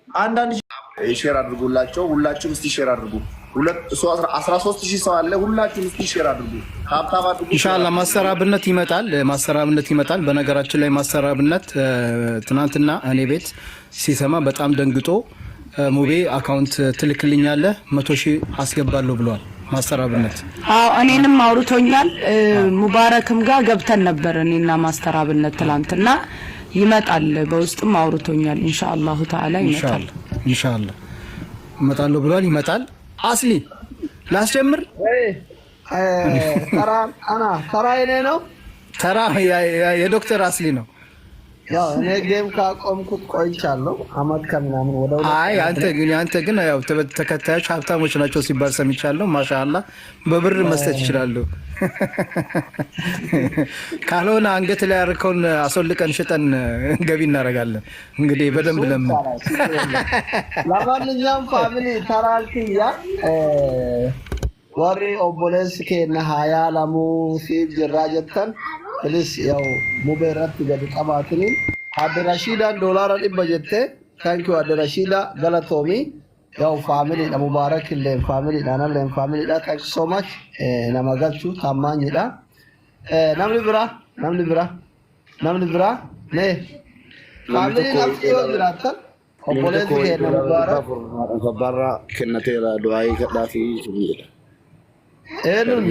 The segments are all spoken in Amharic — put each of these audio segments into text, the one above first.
አንዳንድ ሼር አድርጉላቸው። ሁላችሁም እስቲ ሼር አድርጉ። 13000 ሰው አለ። ሁላችሁም እስቲ ሼር አድርጉ። ሀብታም አድርጉ። ኢንሻአላህ ማሰራብነት ይመጣል። በነገራችን ላይ ማሰራብነት ትናንትና እኔ ቤት ሲሰማ በጣም ደንግጦ ሙቤ አካውንት ትልክልኛለህ 100,000 አስገባለሁ ብሏል። ማስተራብነት እኔንም አውርቶኛል። ሙባረክም ጋር ገብተን ነበር እኔና ማስተራብነት ትላንትና። ይመጣል በውስጥም አውርቶኛል። ኢንሻአላህ ተዓላ ይመጣል። ኢንሻአላህ እመጣለሁ ብሏል። ይመጣል። አስሊ ላስጀምር። ተራ የኔ ነው። ተራ የዶክተር አስሊ ነው። ያው እኔ ጌም ካቆምኩት ቆይቻለሁ አመት ከምናምን ወደ አንተ ግን ያው ተከታዮች ሀብታሞች ናቸው ሲባል ሰምቻለሁ። ማሻአላህ በብር መስጠት ይችላሉ። ካልሆነ አንገት ላይ ያርከውን አስወልቀን ሽጠን ገቢ እናደርጋለን። እንግዲህ በደንብ ለምን ለማንኛውም ፋሚሊ ተራልኪያ ወሪ ኦቦሌስ ከነ ሀያ ለሙ ሲብ ጅራጀተን ፕሊስ ያው ሙበራት ገድ ቀባትኒ አደራሺዳ ዶላር ዲበጀቴ ታንኪ አደራሺዳ ገለቶሚ ያው ፋሚሊ ለሙባረክ ለም ፋሚሊ ዳናለም ፋሚሊ ዳ ታንክ ሶ ማች ነማጋቹ ታማኝዳ ናምሊ ብራ ነ ፋሚሊ ናፍዮ ጅራታ ኦቦሌስ ከነ ሙባረክ ባራ ከነቴራ ዱአይ ከዳፊ ይችላል ኤሉን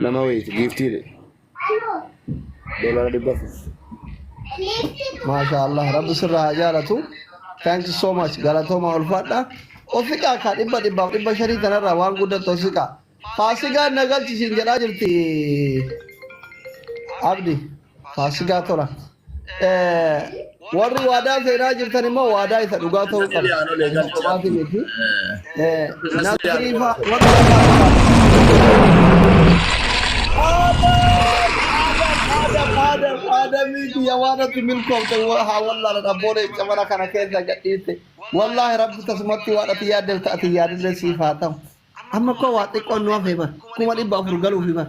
ለማወይት ጊፍቲ ዶላር ዲባፍ ማሻአላህ ረብ ስራ ጃለቱ ታንክስ ሶ ማች ጋላቶማ ወልፋዳ ኦፊቃ ዲባ ሸሪ ተነራ ዋን ጉደት ኦፊቃ ፋሲጋ ነገልቺ ሲንጀራ ጅርቲ አብዲ ፋሲጋ ቶራ ወሪ ዋዳ ዜና ጅርተንሞ ዋዳ ይተዱጋ ተው ናትሪፋ آدمي يا وارد منكم توها والله ربنا جمرا كان كذا جديد والله رب تسمتي وارد يا دل تأتي يا دل سيفاتهم أما كواتي كونوا فيبر كم أدي بافر قالوا فيبر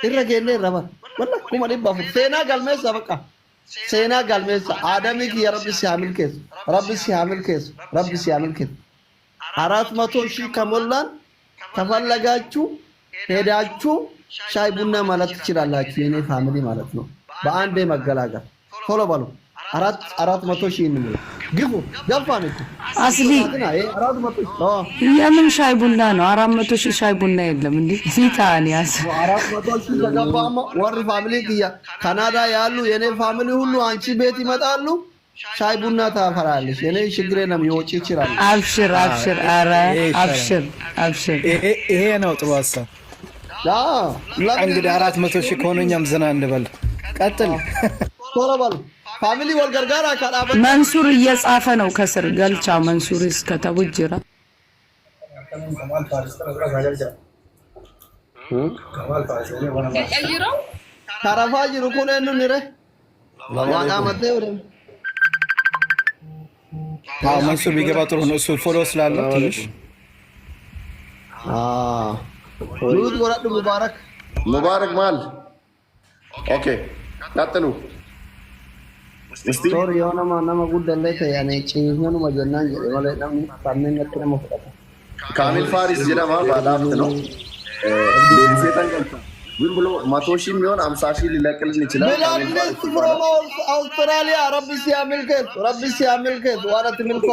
إرجعنا ربا والله كم أدي بافر سينا قال ميسا بكا سينا قال ميسا آدمي يا رب سيعمل كيس አራት መቶ ሺህ ከሞላን ተፈለጋችሁ ሄዳችሁ ሻይ ቡና ማለት ትችላላችሁ። የኔ ፋሚሊ ማለት ነው። በአንዴ መገላገል ቶሎ በሉ። 400,000 እንሙላ ግፉ ገፋን እኮ አስሊ የምን ሻይ ቡና ነው? 400,000 ሻይ ቡና የለም እንዴ? ሲታኒያስ 400,000 ተገባማ። ወር ፋሚሊ ግያ ካናዳ ያሉ የኔ ፋሚሊ ሁሉ አንቺ ቤት ይመጣሉ። ሻይ ቡና ታፈራለሽ። የኔ ችግር የለም ይወጪ ይችላል። አብሽር ኧረ አብሽር ይሄ ነው ጥሩ ሀሳብ። እንግዲህ 400,000 ከሆነ እኛም ዘና እንበል። ቀጥል ቶሎ በሉ ፋሚሊ ወልገርጋራ ካላበ መንሱር እየጻፈ ነው ከስር ገልቻ መንሱር እስከተውጅራ ካራፋጅሩ ኩነኑ ንረ ዋቃመተ ወደ መንሱር ቢገባ ጥሩ ነው። እሱ ፎሎ ስላለ ትንሽ ሉት ወራዱ ሙባረክ ማል ኦኬ ቀጥሉ እስቲ ቶር የሆነ ማናማ ጉዳይ ያኔ ጭኝኑ መጀናን ማለት ነው ታመን ነጥነ መፈታ ካሚል ፋሪስ ጀዳማ ባላፍት ነው ሴታን ገልታ ግን ብሎ 100,000 ሚሆን 50,000 ሊለቅልን ይችላል። በላንስ ፍሮም አውስትራሊያ ረቢ ሲያመልከት ዋራት ምልኮ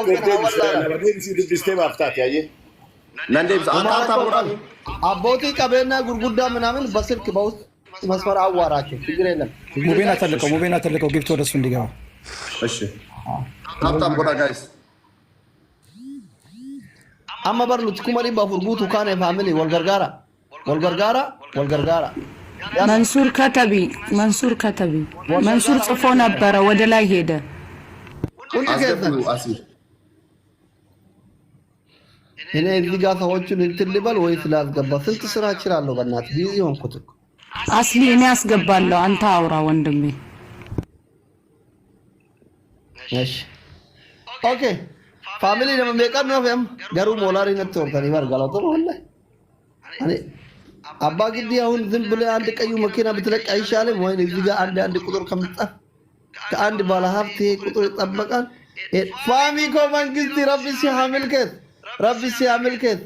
አቦቲ ቀበና ጉርጉዳ ምናምን በስልክ በውስጥ መስመር አዋራቸው ችግር የለም። ሙቤና ተልቀው ግብቶ ወደሱ እንዲገባ እሺ። ሀብታም ጎዳ ጋይስ አማ በርሉት ኩመሪ ባፉርጉቱ ካኔ ፋሚሊ ወልገርጋራ መንሱር ከተቢ መንሱር ጽፎ ነበረ ወደ ላይ ሄደ። እኔ እዚህ ጋር ሰዎችን እንትን ልበል ወይስ ላስገባ? ስንት ስራ እችላለሁ። በእናትህ ቢዚ ሆንኩት እኮ አስሊ እኔ አስገባለሁ። አንተ አውራ ወንድሜ። እሺ ኦኬ ፋሚሊ ለመመቀር ነው ፈም ገሩ ሞላሪ ነው ተወርታኒ ባርጋላው ነው ወላሂ እኔ አባ ግዲ አሁን ዝም ብለህ አንድ ቀዩ መኪና ብትለቅ አይሻልም ወይ? እዚህ ጋር አንድ ቁጥር ከምትጻፍ ከአንድ ባለ ሀብት ይሄ ቁጥር ይጠበቃል። فاميكو منجزتي ربي سيعمل كت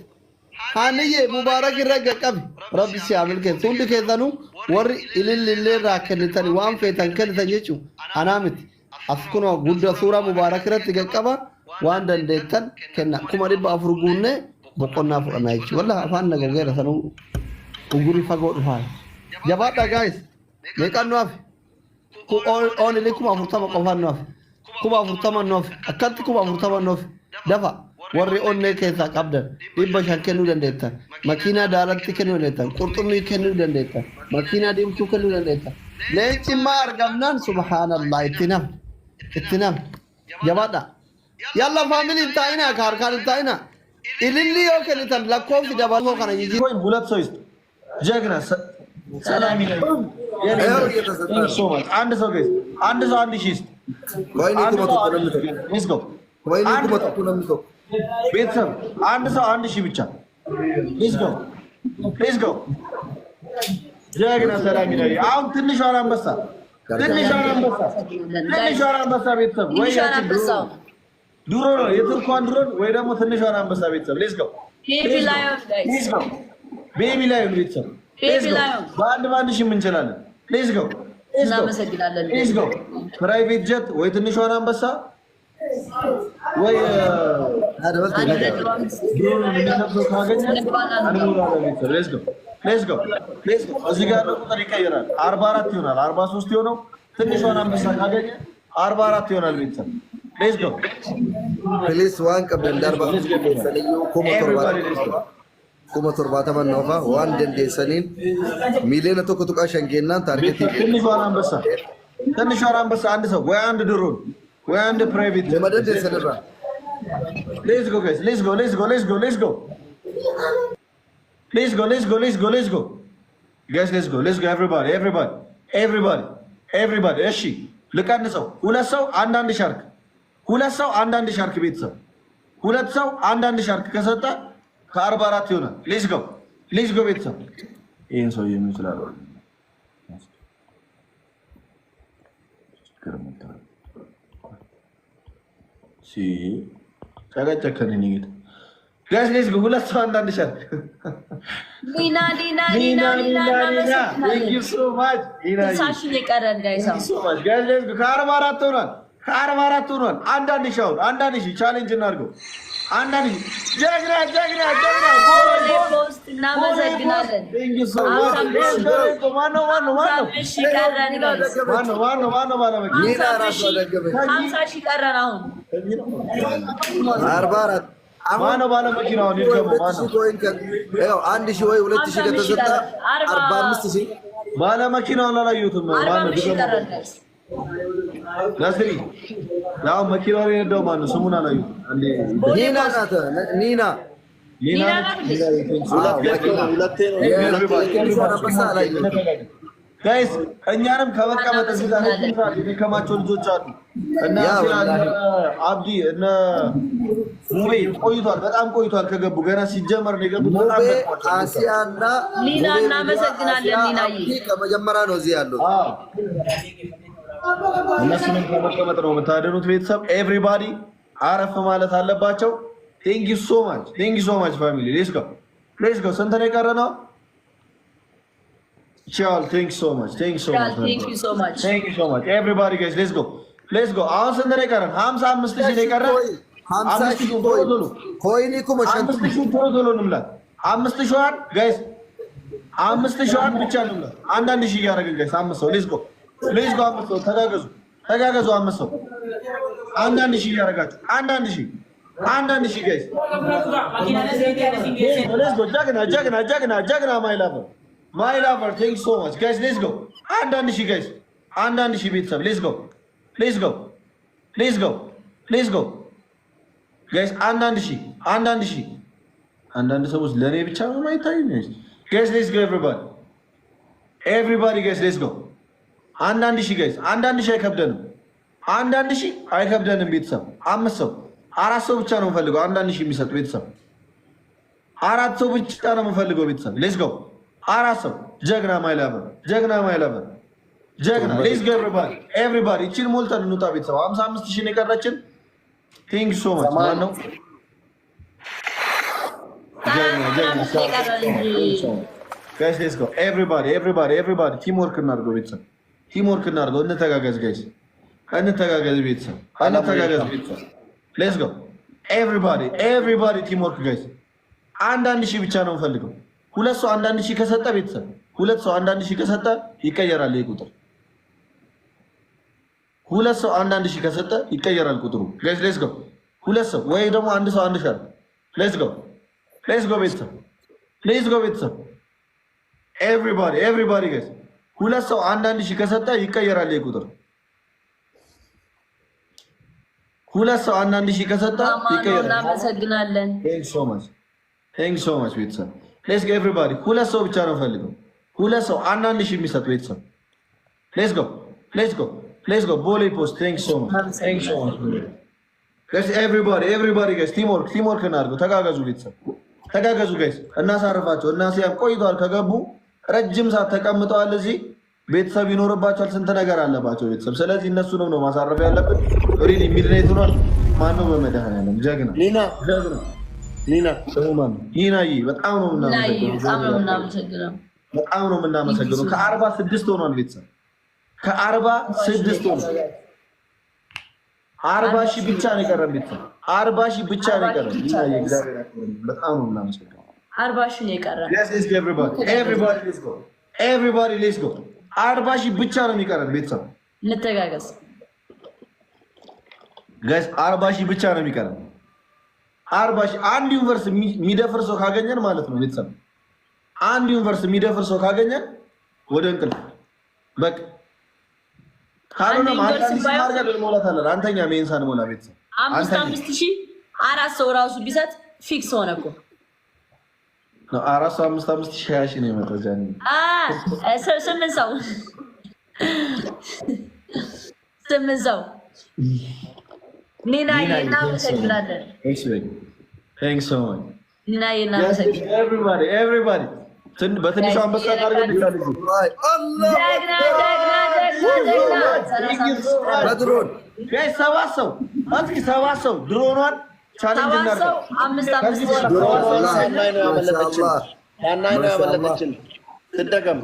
هانية مبارك الرجع كبي ربي سيعمل كت سوند كذانو ور اللي راكني تاني وام في تنكر تجيشو أنا مت أفكونه غود صورة مبارك رتجع كبا وان دندتن كنا كماري بافرغونه بقولنا فرنايش والله أفان نجعل سانو وغوري فاقور فاي جبادة guys ميكان نواف on اللي كم أفرطما قفان نواف كم أفرطما نواف أكاد كم أفرطما نواف دفع وري on كيسا كابدر إبشان كنو دندتا ماكينة دارت كنو دندتا كورتوني كنو دندتا ماكينة ديم شو كنو دندتا ليش ما أرجمنا سبحان الله اتنام جبادة يلا فاميلي انتاينا كار انتاينا اللي يوكل انتم لكم في دبابة كنا يجي وين بولات سويس جاكنا سلامي عند سو جيس عند سو عند شيست وينكم تكونوا let's go وينكم تكونوا ቤተሰብ አንድ ሰው አንድ ሺህ ብቻ let's go ጀግና ሰላም ይላል አሁን ትንሿን አንበሳ ቤተሰብ ወይ ድሮ ነው የቱርኳን ድሮን ወይ ደግሞ ትንሿን አንበሳ ቤተሰብ let's go ቤቢ ላዮን ቤተሰብ በአንድ ሺህ እንችላለን let's go እናመሰግናለን let's go ፕራይቬት ጀት ወይ ትንሿን አንበሳ ወይ let's go እዚህ ጋር ነው ቁጥር ይቀየራል 44 ይሆናል 43 ይሆናል ትንሿን አንበሳ ካገኘ 44 ይሆናል ቤተሰብ let's go ፕሊስ ዋን ቀበል ዳርባ ሰለዩ kuma torbaata manoofa waan dandeessaniin miiliyoona tokko tuqaa shangeennaan taargetii ትንሿን አንበሳ አንድ ሰው ወይ አንድ ድሮን ወይ አንድ ፕራይቬት ለመደደሰንራ let's go guys let's go guys let's go everybody እሺ ልቀንሰው ሁለት ሰው አንዳንድ ሻርክ ቤተሰብ ሁለት ሰው አንዳንድ ሻርክ ከሰጠ ከ44 ይሆናል let's go ቤተሰብ ይሄን ሰው የሚችላል ጨቀጨከን ኒት ጋይስ let's go ሁለት ሰው አንዳንድ ሻርክ ሊና thank you so much ሳሽ የቀረን ጋይስ let's go ከ44 ሆኗል አንዳንድ ሺህ ቻሌንጅ እናድርገው አንዳንድ ጀግና ፖስት እናመሰግናለን ማነው ኒና ራሱ አደገበኝ 50 ሺህ ቀረን አሁን 44 ማነው ባለ መኪናው አንድ ሺህ ወይ 2000 ከተሰጠ 45000 ባለ መኪናው አላየሁትም ማነው ለስሪ ያው መኪናው የነዳው ማነው ስሙን አላየሁትም ኒና ናት ኒና ጋይስ እኛንም ከመቀመጥ እዚህ ጋር የደከማቸው ልጆች አሉ እና አብዲ እነ ሙቤ በጣም ቆይቷል ከገቡ ገና ሲጀመር ነው የገቡት በጣም አሲያና ሊና እናመሰግናለን ሊናዬ ከመጀመሪያ ነው እዚህ ያሉት እነሱንም ከመቀመጥ ነው የምታደኑት ቤተሰብ ኤቭሪባዲ አረፍ ማለት አለባቸው thank you so much family let's go ስንት ነው የቀረነው ቻው thank you so much everybody guys let's go አሁን ስንት ነው የቀረን 55000 ነው የቀረን 50000 ኮይኒ ኩመ ሸንት 50000 ነው እንምላት 5000 ጋይስ 5000 ብቻ ነው እንምላት አንዳንድ ሺህ እያደረግን ጋይስ 500 let's go 500 ተጋገዙ 500 አንዳንድ ሺህ እያደረጋችሁ አንዳንድ ሺህ ጋይስ let's go ጀግና my lover thank you so much guys let's go አንዳንድ ሺህ ጋይስ አንዳንድ ሺህ ቤተሰብ let's go ጋይስ አንዳንድ ሺህ አንዳንድ ሰዎች ለኔ ብቻ ነው የማይታዩኝ guys let's go everybody guys let's go አንዳንድ ሺህ ጋይስ አንዳንድ ሺህ አይከብደንም ቤተሰብ 5 ሰው 4 ሰው ብቻ ነው የምፈልገው አንዳንድ ሺህ የሚሰጥ ቤተሰብ 4 ሰው ብቻ ነው የምፈልገው ቤተሰብ let's go 4 ሰው ጀግና ማይ ላቨር ጀግና let's go everybody እቺን ሞልተን እንውጣ ቤተሰብ 55000 ነው የቀረችን ቴንክ ዩ ሶ ማች ማን ነው ጋይስ ሌትስ ጎ ኤቭሪባዲ ቲም ወርክ እናድርገው ቤተሰብ ቲም ወርክ እናድርገው እንተጋገዝ ጋይስ እንተጋገዝ ቤተሰብ ሌትስ ጎ ኤቭሪባዲ ቲም ወርክ ጋይስ አንዳንድ ሺህ ብቻ ነው ፈልገው ሁለት ሰው አንዳንድ ሺህ ከሰጠ ቤተሰብ ሁለት ሰው አንዳንድ ሺህ ከሰጠ ይቀየራል ይሄ ቁጥር ሁለት ሰው አንዳንድ ሺህ ከሰጠ ይቀየራል ቁጥሩ ጋይስ ሌትስ ጎ ሁለት ሰው ወይ ደግሞ አንድ ሰው አንድ ሺህ ሌትስ ጎ ቤተሰብ ኤቭሪባዲ ጋይስ ሁለት ሰው አንዳንድ ሺህ ከሰጠ ይቀየራል ይሄ ቁጥር ሁለት ሰው አንዳንድ ሺህ ከሰጠ ይቀየራል እናመሰግናለን ቴንክ ሶ ማች ቤተሰብ ሌትስ ጎ ኤቭሪባዲ ሁለት ሰው ብቻ ነው ፈልገው ሁለት ሰው አንዳንድ ሺህ የሚሰጥ ቤተሰብ ሌትስ ጎ ቦሌ ፖስት ቴንክ ሶ ማች ጋይስ ኤቭሪባዲ ጋይስ ቲም ወርክ እናድርገው ተጋገዙ ቤተሰብ ተጋገዙ ጋይስ እናሳርፋቸው እና ሲያም ቆይቷል ከገቡ ረጅም ሰዓት ተቀምጠዋል እዚህ ቤተሰብ ይኖርባቸዋል ስንት ነገር አለባቸው ቤተሰብ ስለዚህ እነሱንም ነው ማሳረፍ ያለብን ሪሊ ሚድናይት ሆኗል ማነው በመድኃኒዓለም ጀግና ኒና ኒናዬ በጣም ነው የምናመሰግነው ከ46 ሆኗል ቤተሰብ ከ46 ሆኗል 40 ሺህ ብቻ ነው የቀረን ቤተሰብ 40 ሺህ ብቻ ነው የቀረን ኒናዬ እግዚአብሔር ያክብርልኝ በጣም ነው የምናመሰግነው 40 ሺህ ነው የቀረን ኤቭሪባዲ ሌትስ ጎ 40 ሺህ ብቻ ነው የሚቀረን ቤተሰብ እንተጋገዝ ጋይስ 40 ሺህ ብቻ ነው የሚቀረን 40 ሺህ አንድ ዩኒቨርስ የሚደፍር ሰው ካገኘን ማለት ነው ቤተሰብ አንድ ዩኒቨርስ የሚደፍር ሰው ካገኘን ወደ እንቅልፍ በቃ ካልሆነ አንተኛ ሜንሳን ሞላ ቤተሰብ 5,000 አራት ሰው ራሱ ቢሰጥ ፊክስ ሆነ እኮ ነው 4,5,5 ሺህ ነው የመጣው ጃኒ 8 ሰው ኒናዬ እናመሰግናለን ቴንክስ ሶ ማች ኒናዬ እናመሰግናለን ኤቭሪባዲ በትንሹ አንበሳ አድርገን ይላልኩ በድሮን ጋይስ ሰባት ሰው ድሮኗን ቻሌንጅ እናድርግ 5 ያመለጠችን ትደገም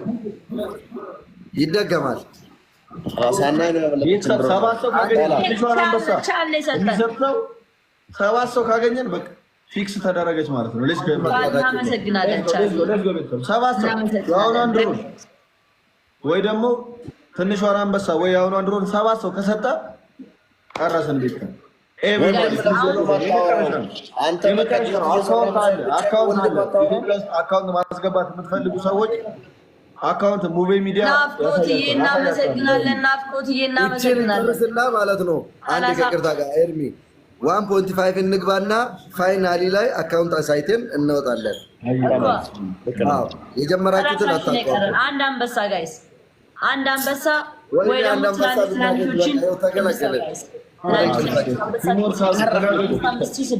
ይደገማል ሰባት ሰው ካገኘን በቃ ፊክስ ተደረገች ማለት ነው። የአሁኗን ድሮን ወይ ደግሞ ትንሿን አንበሳ ወይ የአሁኗን ድሮን ሰባት ሰው ከሰጠ ቀረስን ቤት አካውንት ማስገባት የምትፈልጉ ሰዎች አካውንት ሙቤ ሚዲያ ናፍቆትዬ እናመሰግናለን። ናፍቆትዬ እናመሰግናለን ማለት ነው። አንድ ከቅርታ ጋር ኤርሚ 1.5 እንግባና ፋይናሊ ላይ አካውንት አሳይተን እንወጣለን። የጀመራችሁትን አታውቁም። አንድ አንበሳ ጋይስ፣ አንድ አንበሳ ወይ ደግሞ ትናንሾችን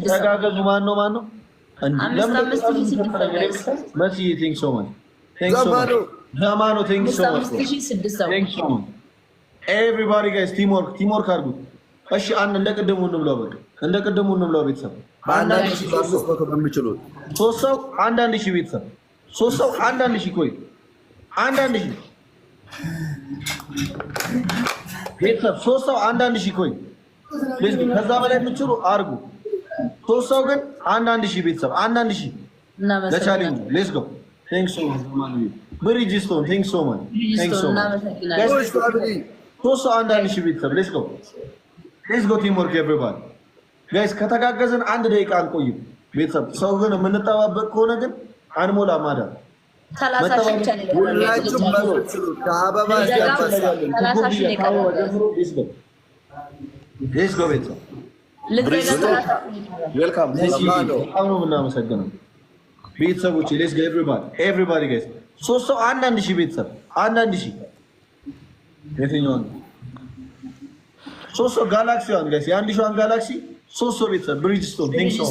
ተጋገዙ። ማን ነው ዘማኑ ቴንክ ሶ ማች ኤቭሪባዲ ጋይስ ቲም ወርክ አድርጉ። እሺ አንድ እንደ ቅድሙ እንብለው፣ በቃ እንደ ቅድሙ እንብለው። ቤተሰብ አንዳንድ ሺህ በሚችሉት 3 ሰው አንዳንድ ሺህ ቤተሰብ 3 ሰው አንዳንድ ሺህ ቆይ አንዳንድ ሺህ ቤተሰብ 3 ሰው አንዳንድ ሺህ ቆይ ከዛ በላይ የምትችሉ አድርጉ። 3 ሰው ግን አንዳንድ ሺህ ቤተሰብ አንዳንድ ሺህ ለቻሌንጅ ሌትስ ጎ ቴንክስ ሶ ማች ብሪጅስቶን ቴንክስ ሶ ማች ቴንክስ ሶ ማች ጋይስ 3 ሰው አንዳንድ ሺህ ቤተሰብ ሌትስ ጎ ቲም ወርክ ኤቭሪባዲ ጋይስ። ከተጋገዝን አንድ ደቂቃ አንቆይም ቤተሰብ። ሰው ግን የምንጠባበቅ ከሆነ ግን አንሞላ ማዳ 30 ሺህ ብቻ ነው ሁላችሁም ከአበባ ሌትስ ጎ ቤተሰብ ዌልካም ነው የምናመሰግነው ቤተሰቦች። ሌትስ ጎ ኤቭሪባዲ ጋይስ 3 ሰው አንዳንድ ሺህ ቤተሰብ አንዳንድ ሺህ የትኛውን 3 ሰው ጋላክሲዋን ጋይስ የአንድ ሺዋን ጋላክሲ 3 ሰው ቤተሰብ ብሪጅስቶን ቴንክስ ሶ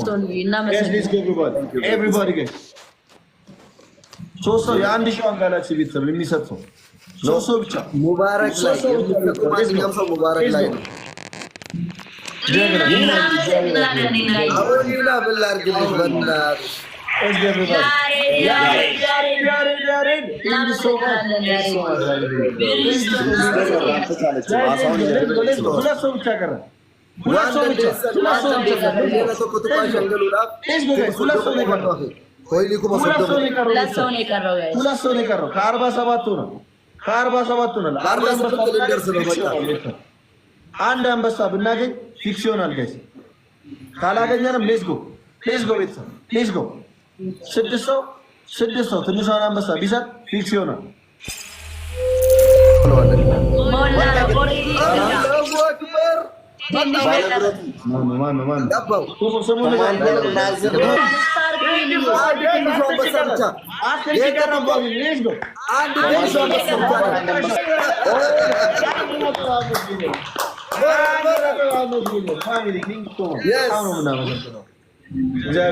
ኤቭሪባዲ ጋይስ 3 ሰው የአንድ ሺዋን ጋላክሲ ቤተሰብ የሚሰጥ ሰው 3 ሰው ብቻ ሙባረክ ላይ ማንኛውም ሰው ሙባረክ ላይ ነው። አንድ አንበሳ ብናገኝ ፊክስ ይሆናል ጋይስ። ካላገኘንም ሌትስ ጎ ቤተሰብ ሌትስ ጎ። ስድስት ሰው ትንሿን አንበሳ ቢሰጥ ፊክስ ይሆናል።